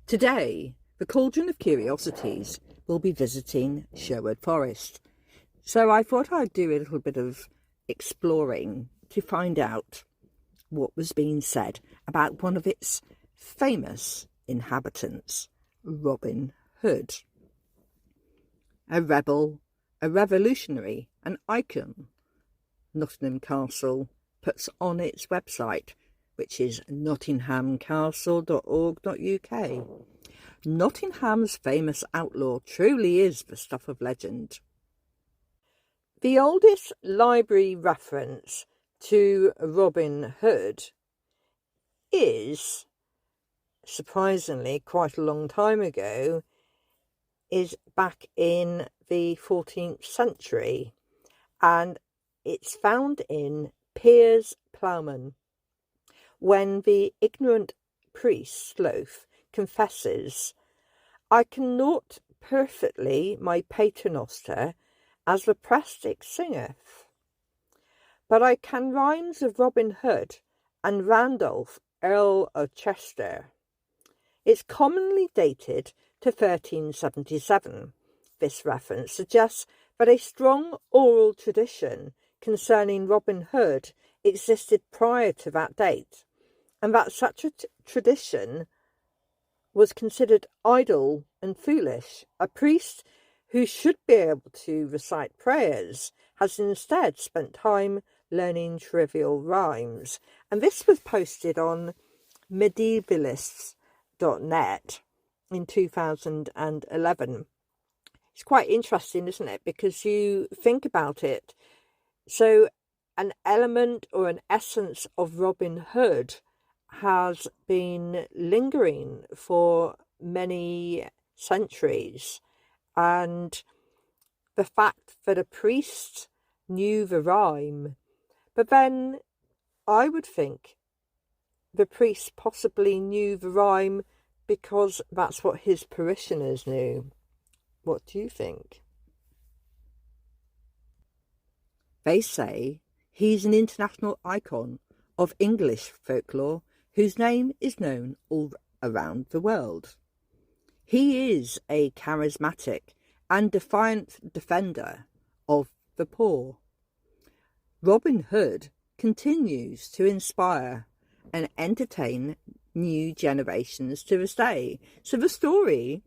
Today, the Cauldron of Curiosities will be visiting Sherwood Forest. So I thought I'd do a little bit of exploring to find out what was being said about one of its famous inhabitants, Robin Hood. A rebel, a revolutionary, an icon, Nottingham Castle puts on its website, which is nottinghamcastle.org.uk. Nottingham's famous outlaw truly is the stuff of legend. The oldest library reference to Robin Hood is, surprisingly, quite a long time ago, is back in the 14th century, and it's found in Piers Plowman, when the ignorant priest Sloth confesses, "I cannot perfectly my paternoster as the prastic singeth, but I can rhymes of Robin Hood and Randolph, Earl of Chester." It's commonly dated to 1377. This reference suggests that a strong oral tradition concerning Robin Hood existed prior to that date, and that such a tradition was considered idle and foolish. A priest who should be able to recite prayers has instead spent time learning trivial rhymes. And this was posted on medievalists.net in 2011. It's quite interesting, isn't it? Because you think about it. So an element or an essence of Robin Hood has been lingering for many centuries, and the fact that a priest knew the rhyme, but then I would think the priest possibly knew the rhyme because that's what his parishioners knew. What do you think? They say he's an international icon of English folklore whose name is known all around the world. He is a charismatic and defiant defender of the poor. Robin Hood continues to inspire and entertain new generations to this day. So the story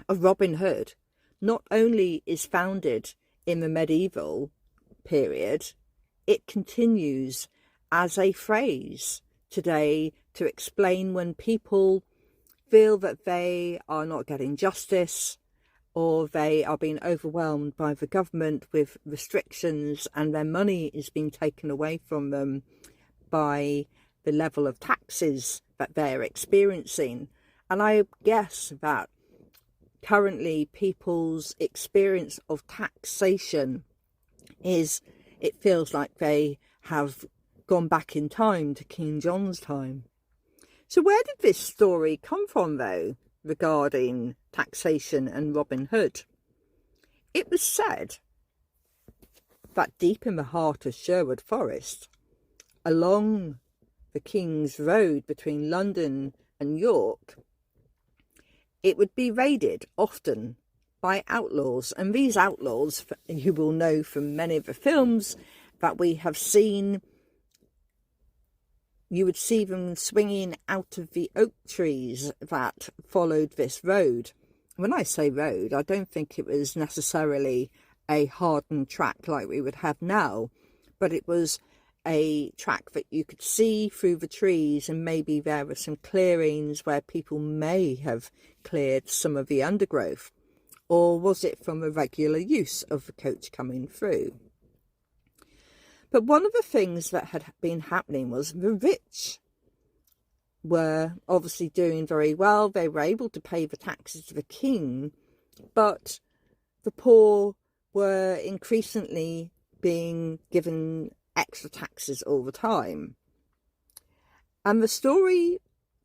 of Robin Hood not only is founded in the medieval period, it continues as a phrase today to explain when people feel that they are not getting justice, or they are being overwhelmed by the government with restrictions and their money is being taken away from them by the level of taxes that they're experiencing. And I guess that currently people's experience of taxation is, it feels like they have gone back in time to King John's time. So where did this story come from, though, regarding taxation and Robin Hood? It was said that deep in the heart of Sherwood Forest, along the King's Road between London and York, it would be raided often by outlaws. And these outlaws, you will know from many of the films that we have seen, you would see them swinging out of the oak trees that followed this road. When I say road, I don't think it was necessarily a hardened track like we would have now, but it was a track that you could see through the trees, and maybe there were some clearings where people may have cleared some of the undergrowth. Or was it from a regular use of the coach coming through? But one of the things that had been happening was the rich were obviously doing very well. They were able to pay the taxes to the king, but the poor were increasingly being given extra taxes all the time. And the story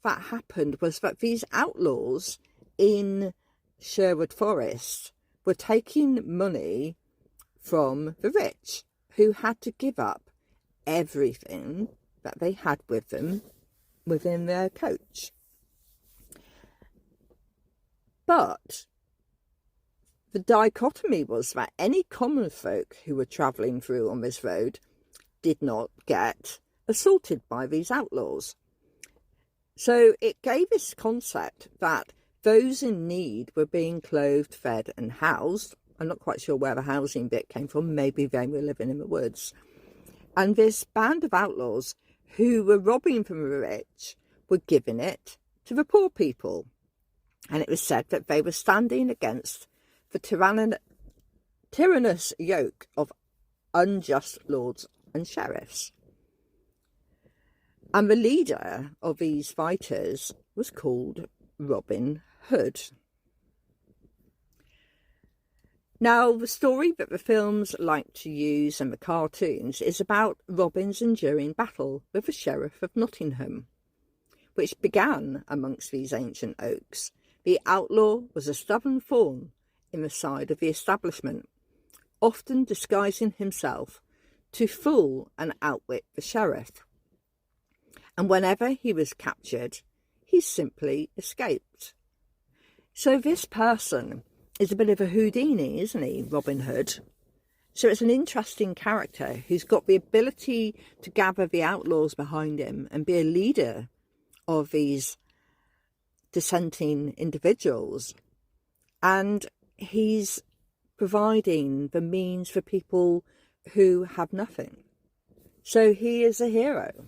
that happened was that these outlaws in Sherwood Forest were taking money from the rich, who had to give up everything that they had with them within their coach. But the dichotomy was that any common folk who were travelling through on this road did not get assaulted by these outlaws. So it gave this concept that those in need were being clothed, fed and housed. I'm not quite sure where the housing bit came from. Maybe they were living in the woods. And this band of outlaws who were robbing from the rich were giving it to the poor people. And it was said that they were standing against the tyrannous yoke of unjust lords and sheriffs. And the leader of these fighters was called Robin Hood. Now, the story that the films like to use and the cartoons is about Robin's enduring battle with the Sheriff of Nottingham, which began amongst these ancient oaks. The outlaw was a stubborn thorn in the side of the establishment, often disguising himself to fool and outwit the sheriff. And whenever he was captured, he simply escaped. So this person is a bit of a Houdini, isn't he, Robin Hood? So it's an interesting character who's got the ability to gather the outlaws behind him and be a leader of these dissenting individuals. And he's providing the means for people who have nothing. So he is a hero.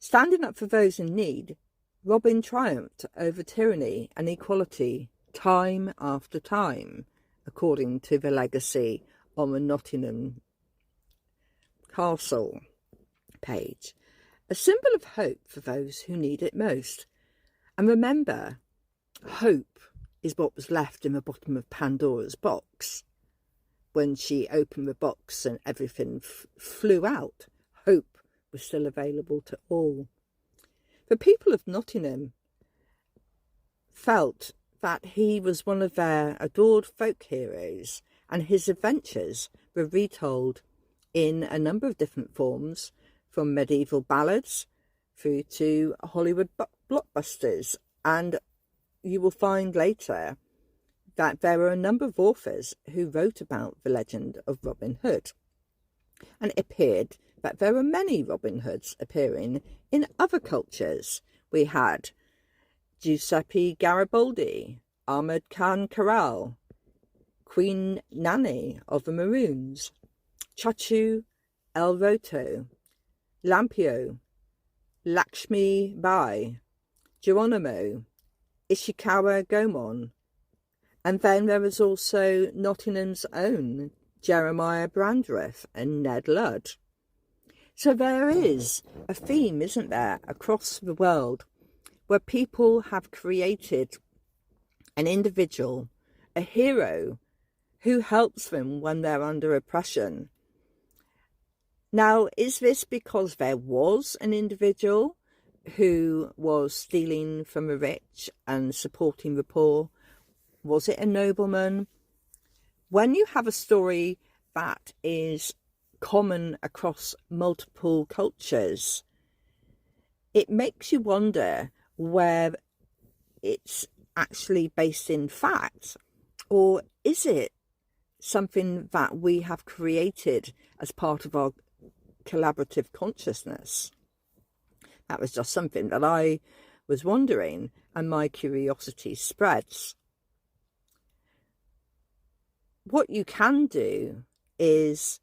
Standing up for those in need, Robin triumphed over tyranny and equality time after time, according to the legacy on the Nottingham Castle page. A symbol of hope for those who need it most. And remember, hope is what was left in the bottom of Pandora's box. When she opened the box and everything flew out, hope was still available to all. The people of Nottingham felt that he was one of their adored folk heroes, and his adventures were retold in a number of different forms, from medieval ballads through to Hollywood blockbusters. And you will find later that there are a number of authors who wrote about the legend of Robin Hood. And it appeared that there were many Robin Hoods appearing in other cultures. We had Giuseppe Garibaldi, Ahmed Khan Karal, Queen Nanny of the Maroons, Chachu El Roto, Lampio, Lakshmi Bai, Geronimo, Ishikawa Gomon, and then there was also Nottingham's own Jeremiah Brandreth and Ned Ludd. So there is a theme, isn't there, across the world where people have created an individual, a hero, who helps them when they're under oppression. Now, is this because there was an individual who was stealing from the rich and supporting the poor? Was it a nobleman? When you have a story that is common across multiple cultures, it makes you wonder where it's actually based in fact, or is it something that we have created as part of our collaborative consciousness? That was just something that I was wondering, and my curiosity spreads. What you can do is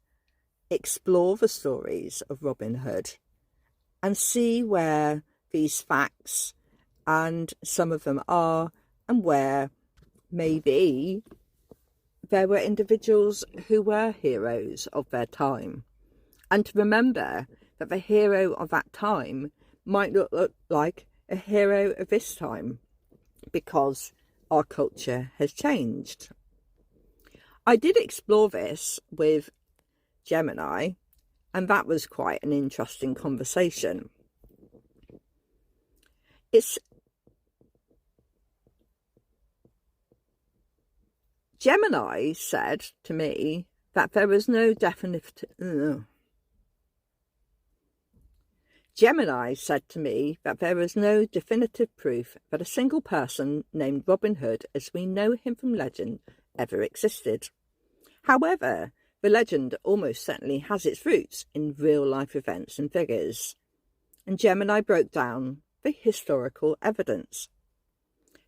explore the stories of Robin Hood and see where these facts, and some of them are, and where maybe there were individuals who were heroes of their time. And to remember that the hero of that time might not look like a hero of this time, because our culture has changed. I did explore this with Gemini, and that was quite an interesting conversation. It's Gemini said to me that there was no definitive proof that a single person named Robin Hood, as we know him from legend, ever existed. However, the legend almost certainly has its roots in real-life events and figures, and Gemini broke down the historical evidence.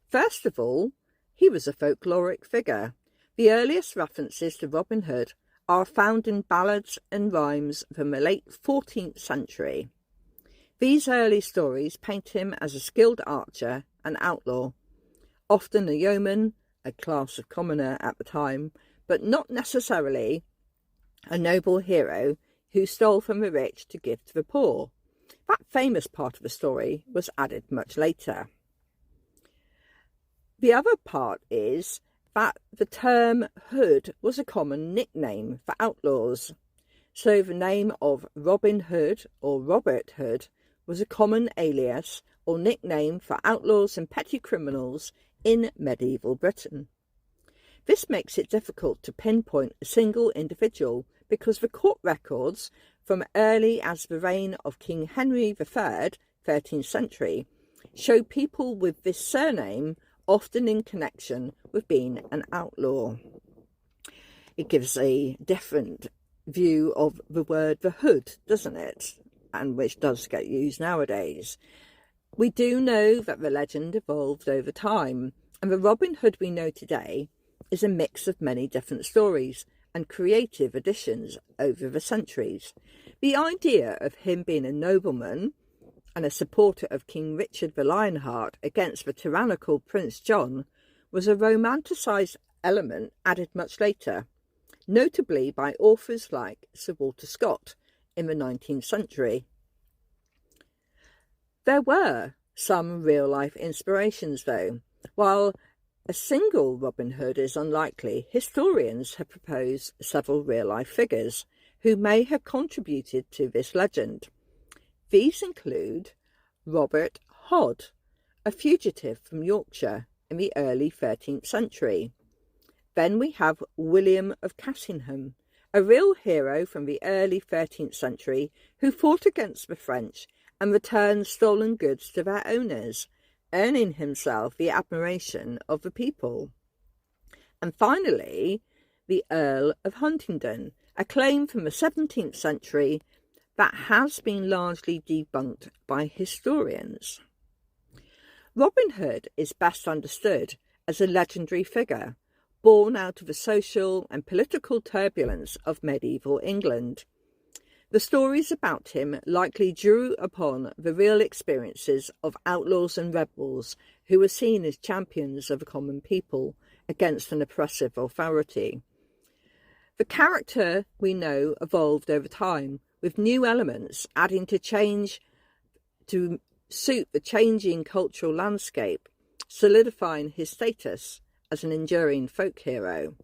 First of all, he was a folkloric figure. The earliest references to Robin Hood are found in ballads and rhymes from the late 14th century. These early stories paint him as a skilled archer and outlaw, often a yeoman, a class of commoner at the time, but not necessarily a noble hero who stole from the rich to give to the poor. That famous part of the story was added much later. The other part is that the term Hood was a common nickname for outlaws. So the name of Robin Hood or Robert Hood was a common alias or nickname for outlaws and petty criminals in medieval Britain. This makes it difficult to pinpoint a single individual because the court records from early as the reign of King Henry III, 13th century, show people with this surname often in connection with being an outlaw. It gives a different view of the word the hood, doesn't it? And which does get used nowadays. We do know that the legend evolved over time, and the Robin Hood we know today is a mix of many different stories and creative additions over the centuries. The idea of him being a nobleman and a supporter of King Richard the Lionheart against the tyrannical Prince John was a romanticised element added much later, notably by authors like Sir Walter Scott in the 19th century. There were some real-life inspirations, though. While a single Robin Hood is unlikely, historians have proposed several real-life figures who may have contributed to this legend. These include Robert Hodd, a fugitive from Yorkshire in the early 13th century. Then we have William of Cassingham, a real hero from the early 13th century who fought against the French and returned stolen goods to their owners, earning himself the admiration of the people. And finally, the Earl of Huntingdon, a claim from the 17th century that has been largely debunked by historians. Robin Hood is best understood as a legendary figure, born out of the social and political turbulence of medieval England. The stories about him likely drew upon the real experiences of outlaws and rebels who were seen as champions of the common people against an oppressive authority. The character, we know, evolved over time, with new elements adding to change to suit the changing cultural landscape, solidifying his status as an enduring folk hero.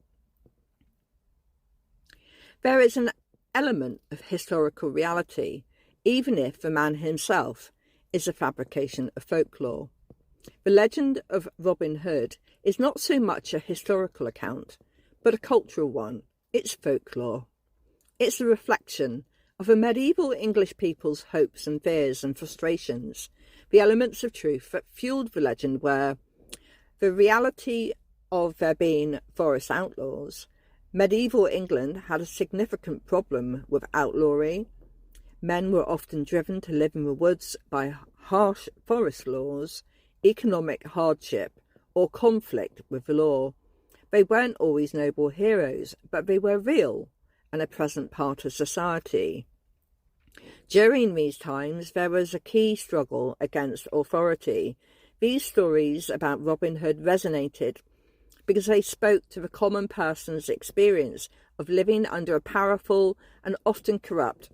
There is an element of historical reality, even if the man himself is a fabrication of folklore. The legend of Robin Hood is not so much a historical account, but a cultural one. It's folklore. It's a reflection of the medieval English people's hopes and fears and frustrations. The elements of truth that fueled the legend were the reality of there being forest outlaws. Medieval England had a significant problem with outlawry. Men were often driven to live in the woods by harsh forest laws, economic hardship, or conflict with the law. They weren't always noble heroes, but they were real and a present part of society. During these times, there was a key struggle against authority. These stories about Robin Hood resonated because they spoke to the common person's experience of living under a powerful and often corrupt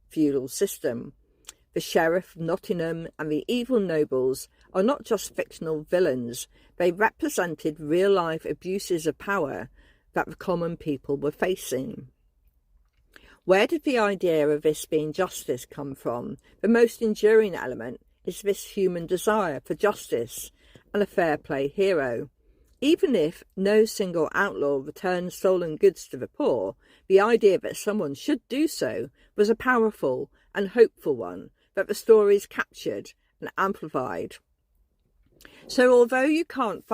feudal system. The Sheriff of Nottingham and the evil nobles are not just fictional villains, they represented real-life abuses of power that the common people were facing. Where did the idea of this being justice come from? The most enduring element is this human desire for justice and a fair play hero. Even if no single outlaw returned stolen goods to the poor, the idea that someone should do so was a powerful and hopeful one that the stories captured and amplified. So although you can't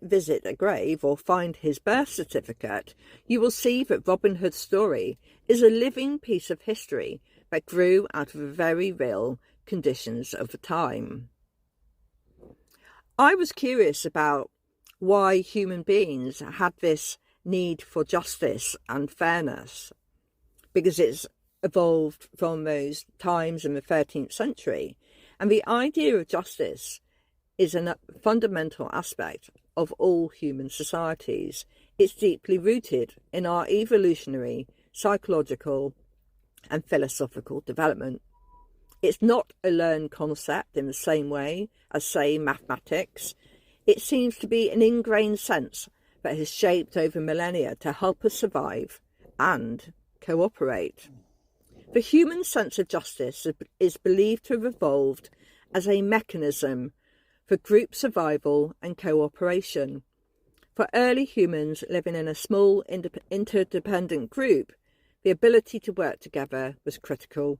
visit a grave or find his birth certificate, you will see that Robin Hood's story is a living piece of history that grew out of the very real conditions of the time. I was curious about why human beings had this need for justice and fairness, because it's evolved from those times in the 13th century, and the idea of justice is a fundamental aspect of all human societies. It's deeply rooted in our evolutionary, psychological and philosophical development. It's not a learned concept in the same way as, say, mathematics. It seems to be an ingrained sense that has shaped over millennia to help us survive and cooperate. The human sense of justice is believed to have evolved as a mechanism for group survival and cooperation. For early humans living in a small interdependent group, the ability to work together was critical.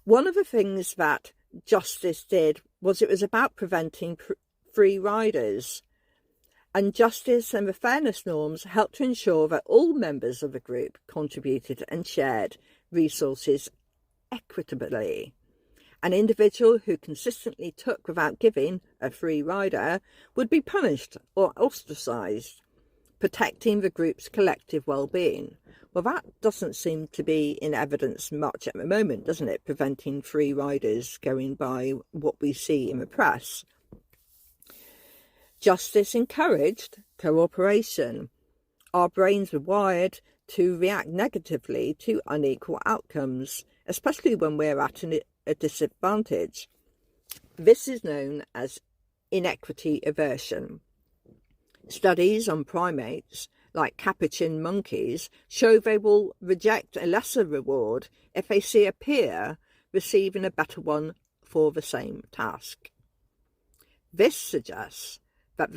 One of the things that justice did was it was about preventing free riders, and justice and the fairness norms helped to ensure that all members of the group contributed and shared resources equitably. An individual who consistently took without giving, a free rider, would be punished or ostracised, protecting the group's collective well-being. Well, that doesn't seem to be in evidence much at the moment, doesn't it? Preventing free riders, going by what we see in the press. Justice encouraged cooperation. Our brains were wired to react negatively to unequal outcomes, especially when we're at a disadvantage. This is known as inequity aversion. Studies on primates, like capuchin monkeys, show they will reject a lesser reward if they see a peer receiving a better one for the same task. This suggests that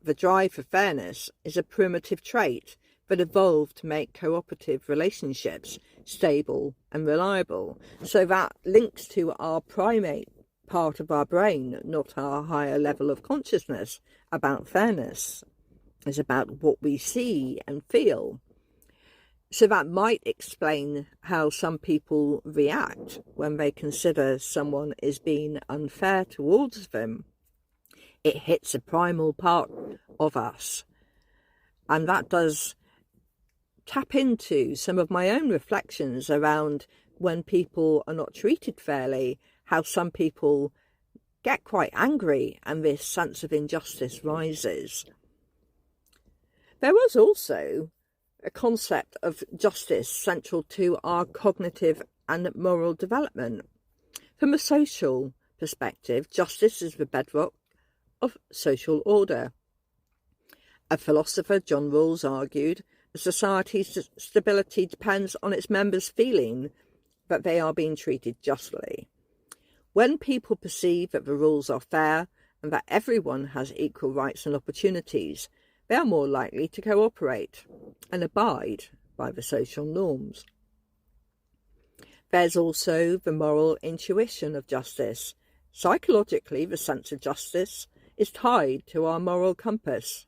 the drive for fairness is a primitive trait that evolved to make cooperative relationships stable and reliable. So that links to our primate part of our brain, not our higher level of consciousness about fairness. It's about what we see and feel. So that might explain how some people react when they consider someone is being unfair towards them. It hits a primal part of us. And that does tap into some of my own reflections around when people are not treated fairly, how some people get quite angry and this sense of injustice rises. There was also a concept of justice central to our cognitive and moral development. From a social perspective, justice is the bedrock of social order. A philosopher, John Rawls, argued a society's stability depends on its members feeling that they are being treated justly. When people perceive that the rules are fair and that everyone has equal rights and opportunities, they are more likely to cooperate and abide by the social norms. There's also the moral intuition of justice. Psychologically, the sense of justice is tied to our moral compass.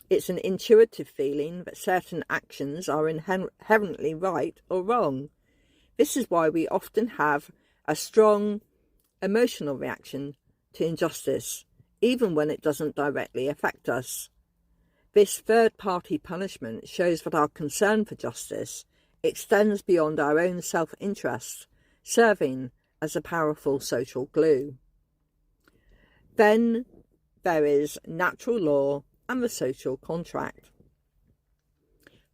It's an intuitive feeling that certain actions are inherently right or wrong. This is why we often have a strong emotional reaction to injustice, even when it doesn't directly affect us. This third-party punishment shows that our concern for justice extends beyond our own self-interest, serving as a powerful social glue. Then there is natural law and the social contract.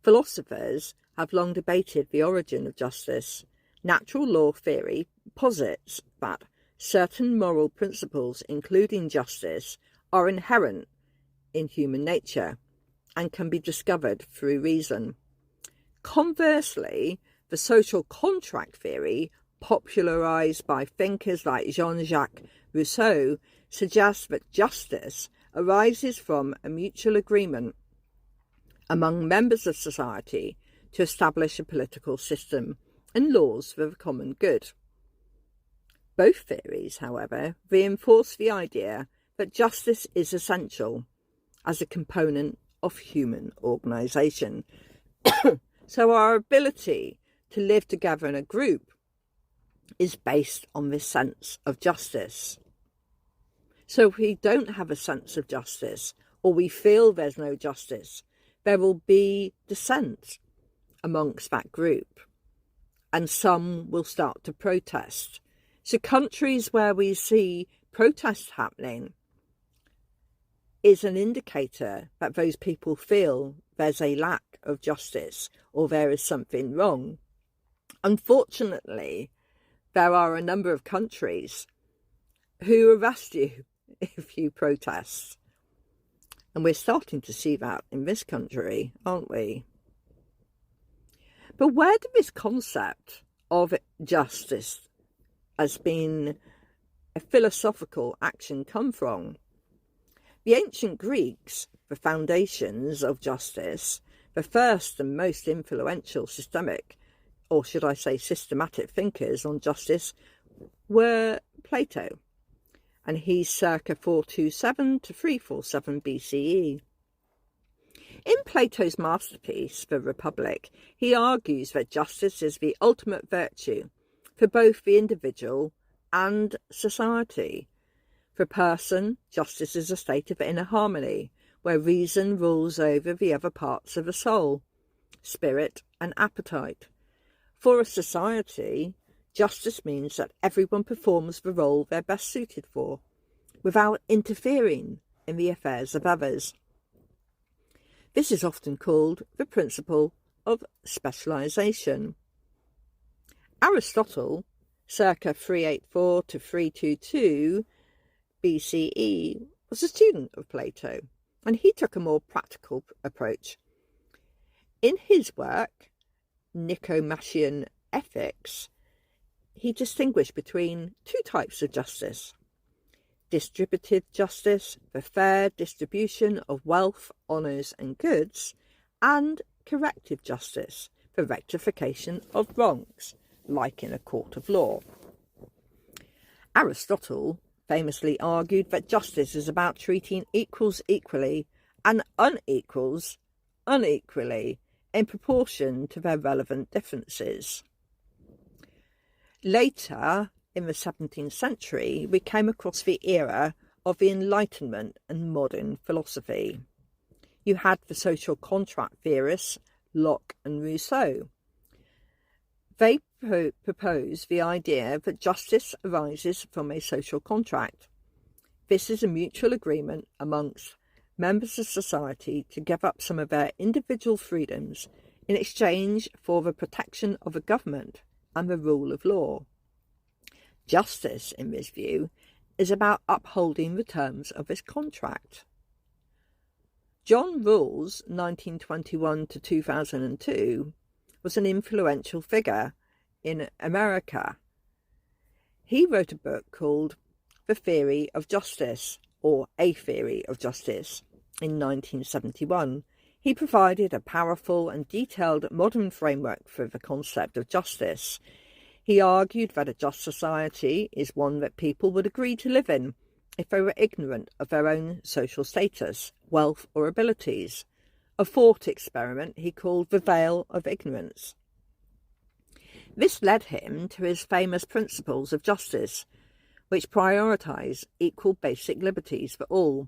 Philosophers have long debated the origin of justice. Natural law theory posits that certain moral principles, including justice, are inherent in human nature and can be discovered through reason. Conversely, the social contract theory, popularised by thinkers like Jean-Jacques Rousseau, suggests that justice arises from a mutual agreement among members of society to establish a political system and laws for the common good. Both theories, however, reinforce the idea that justice is essential as a component of human organisation. So our ability to live together in a group is based on this sense of justice. So if we don't have a sense of justice, or we feel there's no justice, there will be dissent amongst that group, and some will start to protest. So countries where we see protests happening is an indicator that those people feel there's a lack of justice or there is something wrong. Unfortunately, there are a number of countries who arrest you if you protest. And we're starting to see that in this country, aren't we? But where did this concept of justice as being a philosophical action come from? The ancient Greeks, the foundations of justice, the first and most influential systemic, or should I say systematic thinkers on justice, were Plato, and he's circa 427 to 347 BCE. In Plato's masterpiece, The Republic, he argues that justice is the ultimate virtue for both the individual and society. For a person, justice is a state of inner harmony, where reason rules over the other parts of the soul, spirit and appetite. For a society, justice means that everyone performs the role they're best suited for, without interfering in the affairs of others. This is often called the principle of specialisation. Aristotle, circa 384 to 322 BCE, was a student of Plato, and he took a more practical approach. In his work, Nicomachean Ethics, he distinguished between two types of justice: distributive justice, the fair distribution of wealth, honours and goods, and corrective justice, the rectification of wrongs, like in a court of law. Aristotle famously argued that justice is about treating equals equally and unequals unequally in proportion to their relevant differences. Later, in the 17th century, we came across the era of the Enlightenment and modern philosophy. You had the social contract theorists Locke and Rousseau. They propose the idea that justice arises from a social contract. This is a mutual agreement amongst members of society to give up some of their individual freedoms in exchange for the protection of a government and the rule of law. Justice, in this view, is about upholding the terms of this contract. John Rawls, 1921 to 2002, was an influential figure in America. He wrote a book called The Theory of Justice, or A Theory of Justice, in 1971. He provided a powerful and detailed modern framework for the concept of justice. He argued that a just society is one that people would agree to live in if they were ignorant of their own social status, wealth or abilities. A thought experiment he called the veil of ignorance. This led him to his famous principles of justice, which prioritise equal basic liberties for all,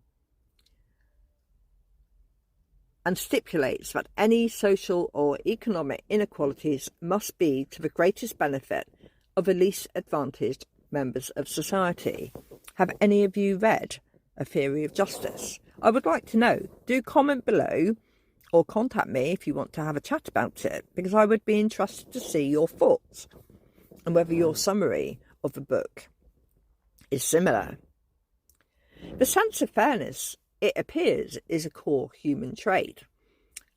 and stipulates that any social or economic inequalities must be to the greatest benefit of the least advantaged members of society. Have any of you read A Theory of Justice? I would like to know. Do comment below or contact me if you want to have a chat about it, because I would be interested to see your thoughts and whether your summary of the book is similar. The sense of fairness, it appears, is a core human trait,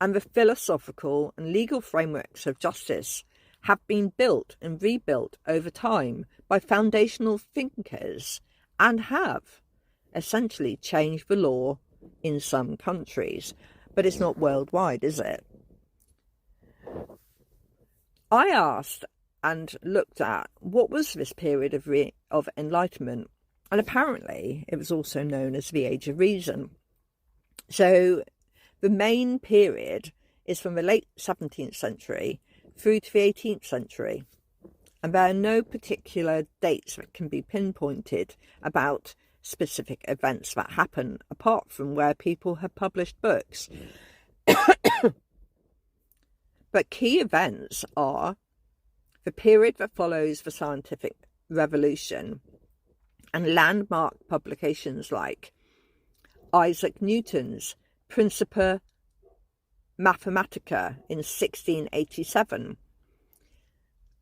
and the philosophical and legal frameworks of justice have been built and rebuilt over time by foundational thinkers and have essentially changed the law in some countries. But it's not worldwide, is it? I asked and looked at what was this period of enlightenment, and apparently it was also known as the Age of Reason. So the main period is from the late 17th century through to the 18th century, and there are no particular dates that can be pinpointed about specific events that happen, apart from where people have published books. But key events are the period that follows the scientific revolution and landmark publications like Isaac Newton's Principia Mathematica in 1687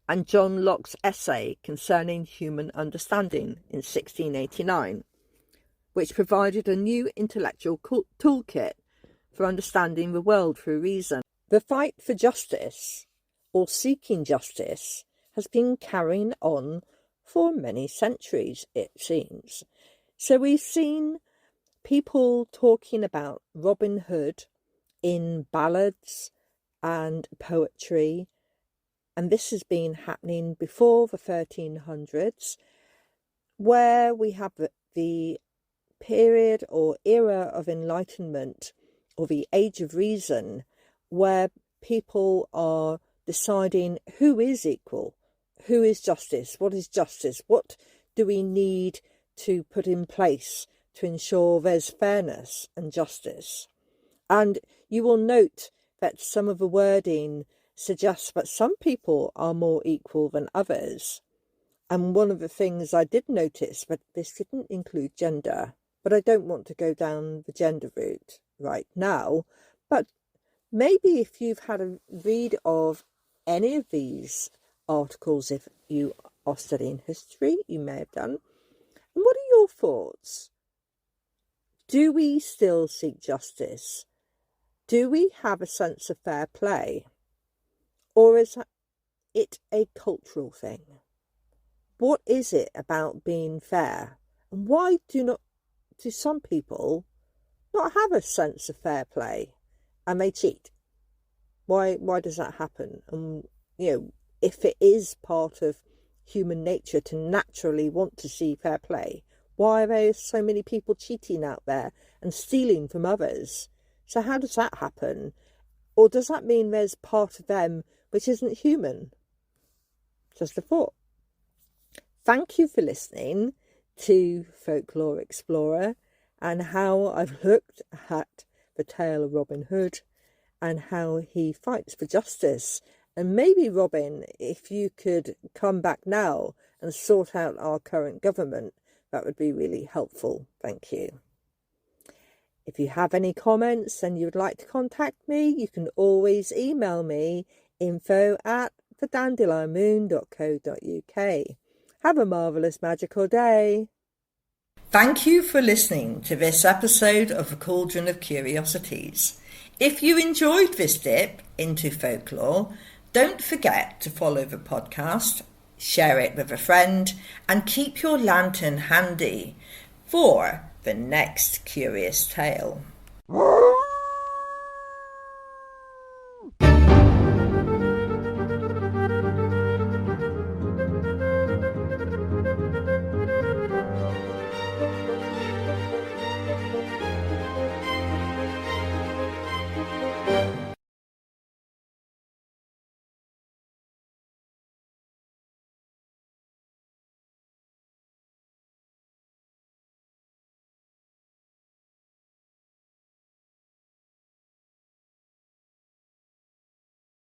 and John Locke's essay concerning human understanding in 1689, which provided a new intellectual toolkit for understanding the world through reason. The fight for justice, or seeking justice, has been carrying on for many centuries, it seems. So we've seen people talking about Robin Hood in ballads and poetry, and this has been happening before the 1300s, where we have the period or era of enlightenment, or the Age of Reason, where people are deciding who is equal, who is justice, what do we need to put in place to ensure there's fairness and justice. And you will note that some of the wording suggests that some people are more equal than others. And one of the things I did notice, that this didn't include gender, but I don't want to go down the gender route right now. But maybe if you've had a read of any of these articles, if you are studying history, you may have done. And what are your thoughts? Do we still seek justice? Do we have a sense of fair play? Or is it a cultural thing? What is it about being fair? And why do some people not have a sense of fair play and they cheat? Why does that happen? And, if it is part of human nature to naturally want to see fair play, why are there so many people cheating out there and stealing from others? So how does that happen? Or does that mean there's part of them which isn't human? Just a thought. Thank you for listening to Folklore Explorer and how I've looked at the tale of Robin Hood and how he fights for justice. And maybe, Robin, if you could come back now and sort out our current government, that would be really helpful. Thank you. If you have any comments and you would like to contact me, you can always email me info@thedandelion.co.uk. Have a marvellous magical day. Thank you for listening to this episode of the Cauldron of Curiosities. If you enjoyed this dip into folklore, don't forget to follow the podcast, share it with a friend, and keep your lantern handy for the next curious tale.